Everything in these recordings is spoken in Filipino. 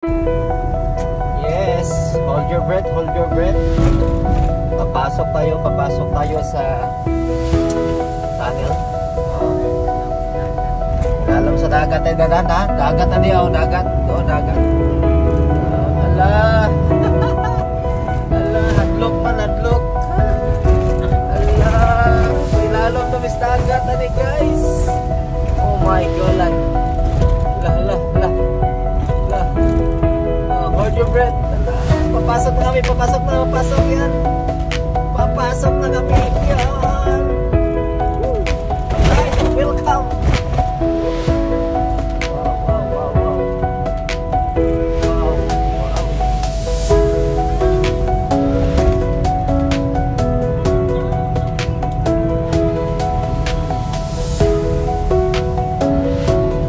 Yes, hold your breath, hold your breath. Papasok tayo sa tunnel. Dalam sa dagat ay dadan ha. Dagat na diyaw, dagat. Oo, dagat. Ala. Ala, hadlok man, hadlok. Ala, may lalong tumis dagat na guys. Oh my God. Ala. Hold your breath. Papasok na kami, papasok yan. Papasok na kami yan. Alright, welcome.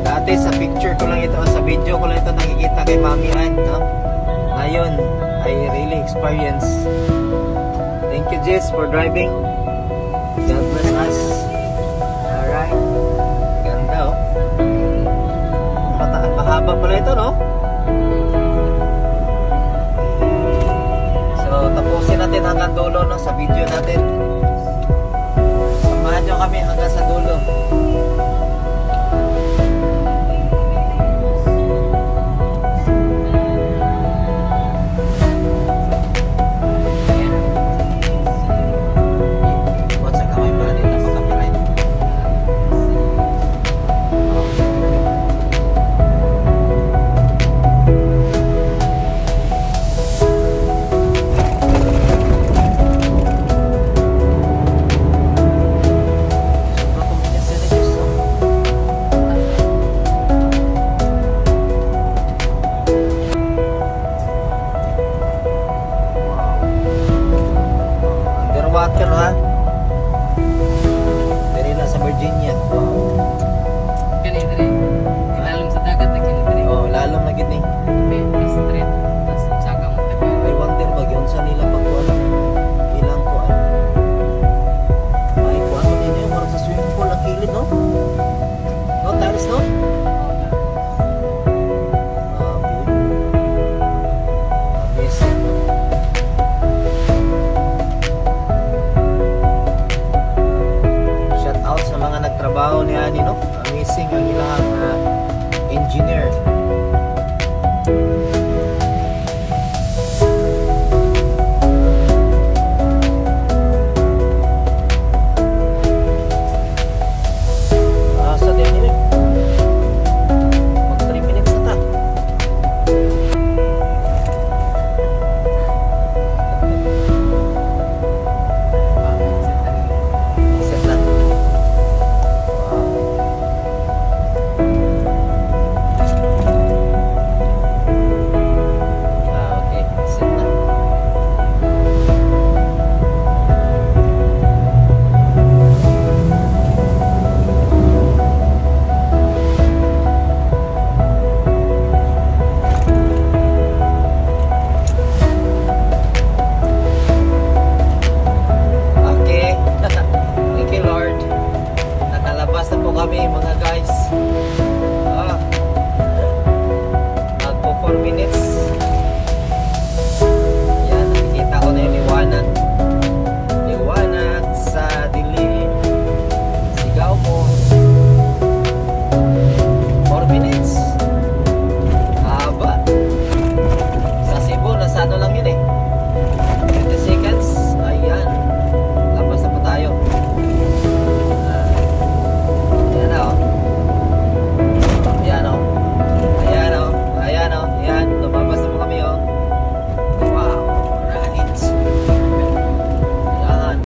Dati sa picture ko lang ito, sa video ko lang ito nakikita kay Mami Ann, no? Ngayon, I really experience. Thank you, Jess, for driving. God bless us. Alright. Ganda, oh. Mahaba pala ito, no? So, tapusin natin hanggang dulo, no? Sa video natin. Samahan nyo kami hanggang sa dulo. Underwater, ha? Dari na sa Virginia. Kani diri. Lalom sa dagat na kini diri. Oh, lalom na gid ni. Mas street. Tas saka mo taga. I wonder ba yun sa nila pagkuha lang ilang kuan. Ay kuan mo din yung sa swimming pool ang kilid, no? No tiles, no? Amazing. Shout out sa mga nagtrabaho ni Ani, no? Amazing ang ilang engineer. Sa din ini. Mag 3 minutes na ta. Set na. Okay, set na. Okay. Thank you, Lord. Nakalabas na po kami, mga guys. Magpo 4 minutes.